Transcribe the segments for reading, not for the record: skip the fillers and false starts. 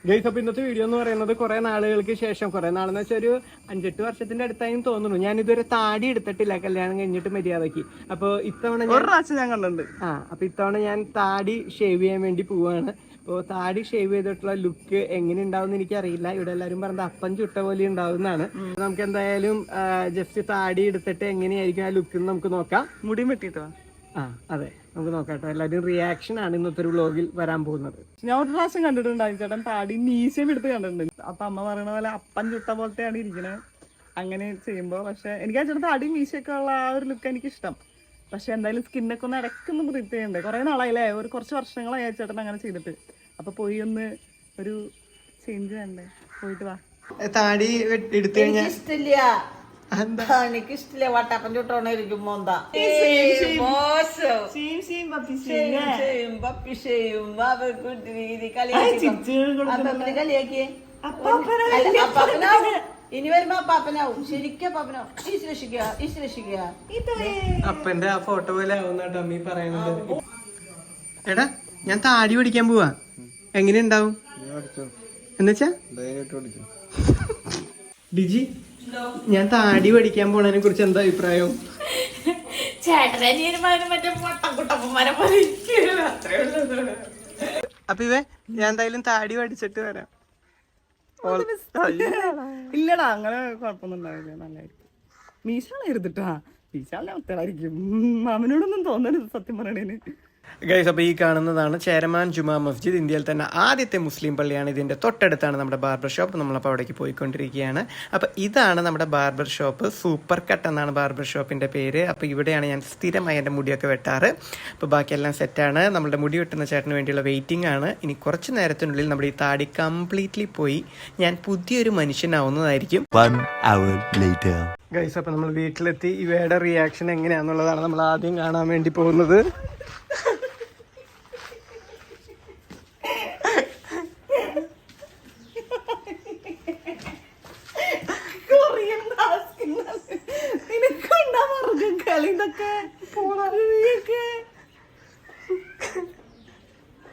Guys, അപ്പൊ ഇന്നത്തെ video എന്ന് പറയുന്നത് കുറെ നാളുകൾക്ക് ശേഷം, കുറെ നാളെന്ന് വെച്ചാൽ ഒരു 5-8 വർഷത്തിന്റെ അടുത്തായും തോന്നുന്നു, ഞാൻ ഇതുവരെ താടി എടുത്തിട്ടില്ല കല്യാണം കഴിഞ്ഞിട്ട് മര്യാദക്ക്. അപ്പൊ ഇത്തവണ ഞാൻ കണ്ടിട്ടുണ്ട്. അപ്പൊ ഇത്തവണ ഞാൻ താടി ഷേവ് ചെയ്യാൻ വേണ്ടി പോവാണ്. അപ്പോൾ താടി ഷേവ് ചെയ്തിട്ടുള്ള ലുക്ക് എങ്ങനെ ഉണ്ടാവും എനിക്കറിയില്ല. ഇവിടെ എല്ലാവരും പറഞ്ഞത് അപ്പം ചുട്ട പോലെ ഉണ്ടാവുന്നതാണ്. നമുക്ക് എന്തായാലും ജസ്റ്റ് താടി എടുത്തിട്ട് എങ്ങനെയായിരിക്കും ആ ലുക്ക് നമുക്ക് നോക്കാം. മുടി വെട്ടിട്ടോ? അതെ, നമുക്ക് നോക്കാട്ടോ. എല്ലാവരും റിയാക്ഷൻ ആണ് ഇന്നത്തെ ഒരു വ്ലോഗിൽ വരാൻ പോകുന്നത്. ഞാൻ ഒരു പ്രാവശ്യം കണ്ടിട്ടുണ്ടായിരുന്നു ചേട്ടൻ താടി മീശയും എടുത്ത് കണ്ടിട്ടുണ്ട്. അപ്പൊ അമ്മ പറയണ പോലെ അപ്പം ചുട്ട പോലത്തെയാണ് ഇരിക്കണത് അങ്ങനെ ചെയ്യുമ്പോ. പക്ഷെ എനിക്ക് ആ ചേട്ടൻ താടി മീശയൊക്കെ ഉള്ള ആ ഒരു ലുക്ക് എനിക്ക് ഇഷ്ടം. പക്ഷെ എന്തായാലും സ്കിന്നൊക്കെ ഒന്ന് ഇടയ്ക്കൊന്നും ബ്രീത്ത് ചെയ്യണ്ടേ? കുറെ നാളായില്ലേ, കുറച്ച് വർഷങ്ങളായി ചേട്ടൻ അങ്ങനെ ചെയ്തിട്ട്. അപ്പൊ പോയി ഒന്ന് ഒരു ചേഞ്ച് വേണ്ടേ? പോയിട്ട് വാ. താടി എടുത്തു കഴിഞ്ഞാൽ എനിക്ക് ഇഷ്ടമില്ല. വട്ടാപ്പൻ ചുട്ടോണ്ടിരിക്കും മോന്താ കളിയാക്കിയേ. ഇനി വരുമ്പോ അപ്പാപ്പനാവും. ശരിക്കും അപ്പാപ്പനാവും. അപ്പന്റെ ആ ഫോട്ടോ പോലെ ആവുന്ന അമ്മീ പറയുന്നത്. എടാ, ഞാൻ താടി പഠിക്കാൻ പോവാ. എങ്ങനെ ഉണ്ടാവും എന്നുവെച്ചാ? ഡിജി, ഞാൻ താടി പഠിക്കാൻ പോണതിനെ കുറിച്ച് എന്താ അഭിപ്രായം? അപ്പൊ ഞാൻ എന്തായാലും താടി പഠിച്ചിട്ട് വരാം. ഇല്ലടാ, അങ്ങനെ കുഴപ്പമൊന്നും ഉണ്ടാവില്ല. നല്ലായിരിക്കും. മീശാള ഇരുന്നിട്ടാ, മീശാളിനെ ഒത്തളായിരിക്കും. മാമനോടൊന്നും തോന്നരുത് സത്യം പറയണേന്. ഗൈസ്, അപ്പോൾ ഈ കാണുന്നതാണ് ചേരമാൻ ജുമാ മസ്ജിദ്. ഇന്ത്യയിൽ തന്നെ ആദ്യത്തെ മുസ്ലിം പള്ളിയാണ്. ഇതിൻ്റെ തൊട്ടടുത്താണ് നമ്മുടെ ബാർബർ ഷോപ്പ്. നമ്മളപ്പോൾ അവിടേക്ക് പോയിക്കൊണ്ടിരിക്കുകയാണ്. അപ്പോൾ ഇതാണ് നമ്മുടെ ബാർബർ ഷോപ്പ്. സൂപ്പർ കട്ട് എന്നാണ് ബാർബർ ഷോപ്പിൻ്റെ പേര്. അപ്പോൾ ഇവിടെയാണ് ഞാൻ സ്ഥിരമായി എൻ്റെ മുടിയൊക്കെ വെട്ടാറ്. അപ്പോൾ ബാക്കിയെല്ലാം സെറ്റാണ്. നമ്മുടെ മുടി വെട്ടുന്ന ചേട്ടന് വേണ്ടിയുള്ള വെയിറ്റിംഗ് ആണ്. ഇനി കുറച്ച് നേരത്തിനുള്ളിൽ നമ്മുടെ ഈ താടി കംപ്ലീറ്റ്ലി പോയി ഞാൻ പുതിയൊരു മനുഷ്യനാവുന്നതായിരിക്കും. ഗൈസ്, അപ്പോൾ നമ്മൾ വീട്ടിലെത്തി. ഇവയുടെ റിയാക്ഷൻ എങ്ങനെയാണെന്നുള്ളതാണ് നമ്മൾ ആദ്യം കാണാൻ വേണ്ടി പോകുന്നത്.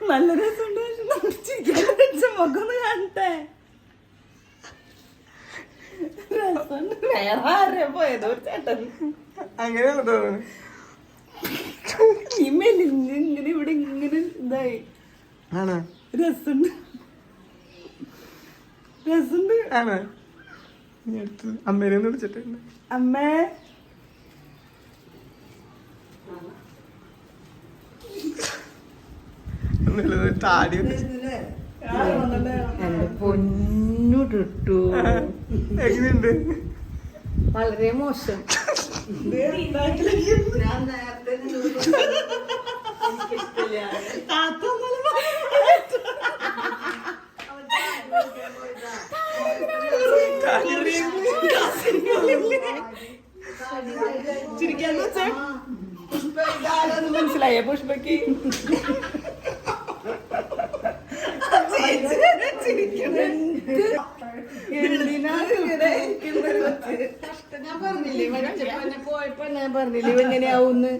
നല്ല രസമുണ്ട്. മുഖം കാണട്ടെ. വേറെ ആരെയും പോയതോ ചേട്ടൻ അങ്ങനെയാണോ? ഇങ്ങനെ ഇവിടെ ഇങ്ങനെ ഇതായി. ആണോ? രസമുണ്ട്. ആണോ? അമ്മേനെ വിളിച്ചിട്ടുണ്ട്. അമ്മേ, താടി എന്റെ പൊന്നു ടുട്ടു, എങ്ങനെയുണ്ട്? വളരെ മോശം. ഞാൻ നേരത്തെ ചിരിക്കാന്ന് വെച്ചാ പുഷ്പ ഇതാരെന്ന് മനസ്സിലായ? പുഷ്പക്ക് ഞാൻ പറഞ്ഞില്ലേ പോയപ്പോ, ഞാൻ പറഞ്ഞില്ലേ ഇവങ്ങനെയാവുന്ന്.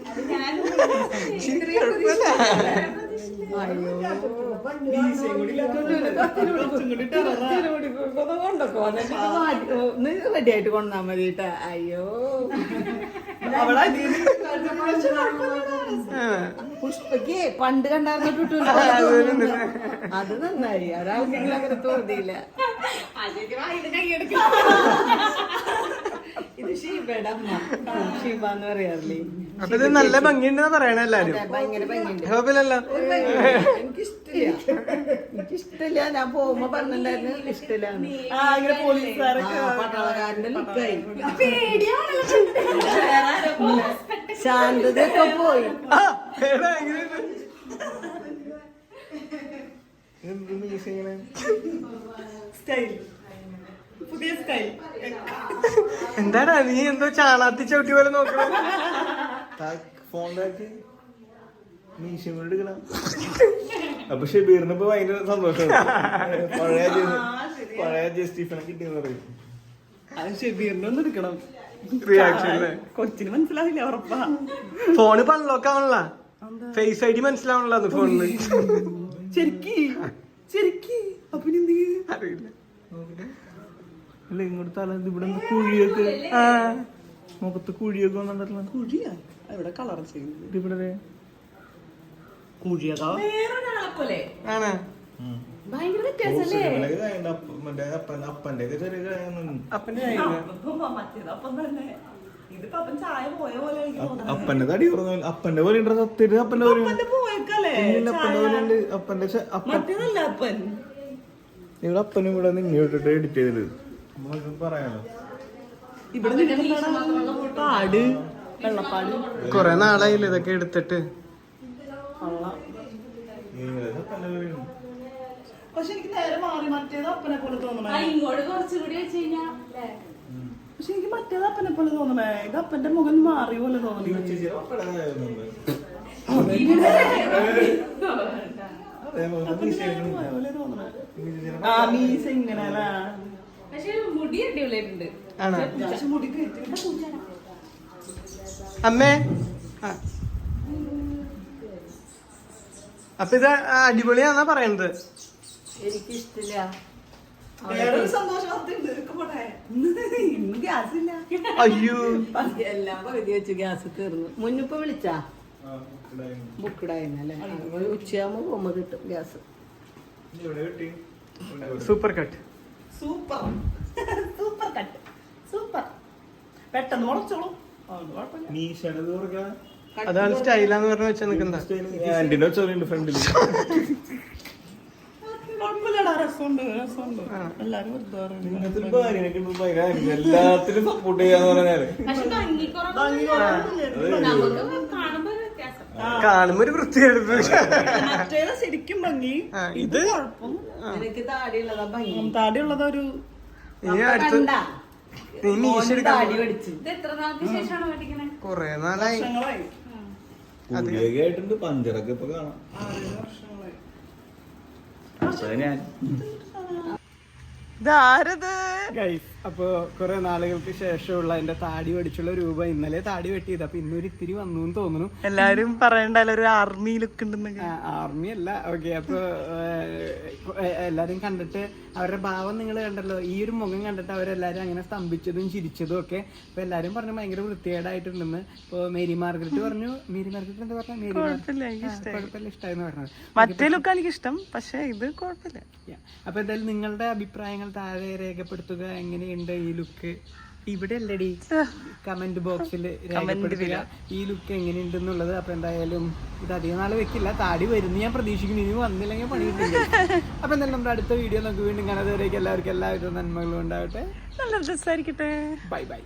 റെഡിയായിട്ട് കൊണ്ടാ മതിട്ടാ. അയ്യോ, പുഷ്പക്ക് പണ്ട് കണ്ടാർന്നിട്ടു അത് നന്നായി. ഒരാൾക്കെങ്കിലും അങ്ങനെ തോന്നിയില്ല. ഇത് ഷീബയുടെ അമ്മ, ഷീബ എന്ന് പറയാറില്ലേ? അപ്പൊ ഇത് നല്ല ഭംഗിയുണ്ടെന്ന് പറയണ എല്ലാരും. ഭയങ്കര ഭംഗിയുണ്ട്. കുഴപ്പമില്ലല്ലോ. എനിക്കിഷ്ടമില്ല. ഞാൻ പോകുമ്പോ പറഞ്ഞിട്ടുണ്ടായിരുന്നു ഇഷ്ടമില്ലാന്ന്. പട്ടാളക്കാരന്റെ ലുക്കായി. ശാന്തതയൊക്കെ പോയി. എന്താടാ നീ എന്തോ ചാണാത്തി ചവിട്ടി പോലെ നോക്കണം? അപ്പൊ ഷെബീറിനിപ്പോ ഭയങ്കര സന്തോഷം. പഴയ ജസ്റ്റീഫിനെ കിട്ടിയെന്ന് പറയും. അത് ഷെബീറിനൊന്നും എടുക്കണം. റിയാക്ഷൻ കൊച്ചിന് മനസ്സിലാവില്ല ഉറപ്പാ. ഫോണ് പൺലോക്ക് ആവണല്ല. ഫേസ് ഐ ഡി മനസ്സിലാവണല്ലോ ഫോണില്. ശരിക്ക് അപ്പൊ എന്ത് അറിയില്ല. അല്ല ഇങ്ങോട്ട് തല ഇവിടെ കുഴിയൊക്കെ മുഖത്ത് കുഴിയൊക്കെ വന്നിട്ടുള്ള കുഴിയാ ഇവിടെ കളർ ചെയ്യുന്നത് ഇവിടെ കുഴിയതാ വേറൊരാളെ പോലെ ആണ്. ഭയങ്കര വ്യത്യാസല്ലേ? മറ്റേ അപ്പന്റെ ഒക്കെ ചെറിയ കാര്യമൊന്നും അപ്പന്റെ കയ്യില് മറ്റേതപ്പം തന്നെ ഇതിപ്പോ അപ്പൻ ചായ പോയ പോലെ എനിക്ക് തോന്നുന്നത്. അപ്പന്റെ തടി കുറഞ്ഞ അപ്പന്റെ പോലെ ഉണ്ട് സത്യത്തിൽ അപ്പന്റെ പോലെ ഉണ്ട്. അപ്പന്റെ പോയേക്കല്ലേ അപ്പന്റെ പോലെ ഉണ്ട് അപ്പന്റെ മറ്റേതല്ല അപ്പൻ നിങ്ങളുടെ അപ്പനും ഇവിടെ നിന്ന് ഇട്ടിട്ട് എഡിറ്റ് ചെയ്തത് നമുക്ക് പറയാലോ. ഇവിടെ പാട് വെള്ളപ്പാട് കൊറേ നാളായില്ല ഇതൊക്കെ എടുത്തിട്ട്. അപ്പന്റെ പോലെ ഉണ്ട്. പക്ഷെ എനിക്ക് നേരെ മാറി മറ്റേത് അപ്പനെ പോലെ തോന്നണേ. ഇങ്ങോട്ട് കുറച്ചുകൂടി വെച്ച് കഴിഞ്ഞാ പക്ഷെ എനിക്ക് മറ്റേത് അപ്പനെ പോലെ തോന്നണേ. ഇത് അപ്പന്റെ മുഖം മാറി പോലെ തോന്നി. ചേച്ചിയുടെ അപ്പടെ ആയിരുന്നുണ്ട്. പോലെ തോന്നണേ. ആ മീശ ഇങ്ങനെ അല്ലേ? പക്ഷെ മുടി അടിപൊളിയായിട്ടുണ്ട്. ആണോ? പക്ഷെ മുടി കയറ്റി അമ്മേ ആ. അപ്പൊ ഇത് അടിപൊളിയാന്നാ പറയണത്. എനിക്കിഷ്ടമില്ല. വേറൊരു സന്തോഷം ഉണ്ട്. പോട്ടെ ഇന്ന് ഗ്യാസ് ഇല്ല. അയ്യോ എല്ലാം പകുതി വെച്ച് ഗ്യാസ് തീർന്നു. മുന്നിപ്പോ വിളിച്ചാ ബുക്കിടായിരുന്നല്ലേ? ഉച്ചയാകുമ്പോ പോകുമ്പോ കിട്ടും gas. Super cut. Super super cut super പെട്ടെന്ന് മുളച്ചോളൂ. മീശയുടെ കുറയ്ക്കാൻ അതാണ് സ്റ്റൈലാന്ന് പറഞ്ഞ വെച്ചാ നിക്കണ്ട. ആന്റിന്റെ വെച്ചോലുണ്ട് ഫ്രണ്ടില്. കുഴപ്പമില്ലടാ, രസമുണ്ട് രസമുണ്ട്. എല്ലാരും ഇങ്ങനത്തെ ഒരു ഭാര്യനൊക്കെ ഉണ്ട് ഭയങ്കര എല്ലാത്തിനും സപ്പോർട്ട് ചെയ്യാന്ന് പറഞ്ഞാല് പക്ഷെ നമുക്ക് കാണുമ്പോ ഒരു വ്യത്യാസം. കാണുമ്പോ ഒരു വൃത്തിയെടുത്ത്. മറ്റേത് ശരിക്കും ഭംഗി. ഇത് കുഴപ്പം എനിക്ക് താടിയുള്ളതാ ഭംഗി. താടിയുള്ളതൊരു ഇനി അടുത്ത് കണ്ടാ? നീ മീശ എടുക്കാൻ താടി പഠിച്ചു. ഇത് എത്ര നാൾക്ക് ശേഷമാണ് പഠിക്കണേ? കൊറേ നാളായി. വർഷങ്ങളായി. കുടിയൊക്കെ ആയിട്ടുണ്ട്. പഞ്ചറൊക്കെ ഇപ്പൊ കാണാം. 6 വർഷങ്ങളായി. അപ്പൊ ഞാൻ ഇതാരത്? ഗൈസ്, അപ്പൊ കുറെ നാളുകൾക്ക് ശേഷമുള്ള എന്റെ താടി പഠിച്ചുള്ള രൂപ ഇന്നലെ താടി വെട്ടിയത്. അപ്പൊ ഇന്നൊരു ഇത്തിരി വന്നു എന്ന് തോന്നുന്നു. എല്ലാരും പറയണ്ടല്ലോ ഒരു ആർമി ലുക്ക് ഉണ്ടെന്ന്. ആർമി അല്ല. ഓക്കെ, അപ്പൊ എല്ലാരും കണ്ടിട്ട് അവരുടെ ഭാവം നിങ്ങൾ കണ്ടല്ലോ. ഈ ഒരു മുഖം കണ്ടിട്ട് അവരെല്ലാരും അങ്ങനെ സ്തംഭിച്ചതും ചിരിച്ചതും ഒക്കെ. അപ്പൊ എല്ലാരും പറഞ്ഞു ഭയങ്കര വൃത്തികേടായിട്ടുണ്ടെന്ന്. ഇപ്പൊ മേരി മാർഗരറ്റ് പറഞ്ഞു. മേരി മാർഗരറ്റ് എന്താ പറഞ്ഞ? മേരി കുഴപ്പമില്ല, ഇഷ്ടമായെന്ന് പറഞ്ഞത്. മറ്റേ ലുക്ക് എനിക്ക് ഇഷ്ടം, പക്ഷെ ഇത് കുഴപ്പമില്ല. അപ്പൊ എന്തായാലും നിങ്ങളുടെ അഭിപ്രായങ്ങൾ താഴെ രേഖപ്പെടുത്തുക. എങ്ങനെയുണ്ട് ഈ ലുക്ക്? ഇവിടെ അല്ലടി, കമന്റ് ബോക്സിൽ രേഖപ്പെടുത്തുക ഈ ലുക്ക് എങ്ങനെയുണ്ടെന്നുള്ളത്. അപ്പൊ എന്തായാലും ഇത് അധികം നാളെ വെക്കില്ല. താടി വരുന്നു ഞാൻ പ്രതീക്ഷിക്കുന്നു. ഇനി വന്നില്ലെങ്കിൽ പണി കിട്ടില്ല. അപ്പൊ എന്തായാലും നമ്മുടെ അടുത്ത വീഡിയോ നമുക്ക് വീണ്ടും കാണാതെ എല്ലാവർക്കും എല്ലാവരും നന്മകളും ഉണ്ടാവട്ടെ. നല്ല രസമായിരിക്കട്ടെ. Bye bye.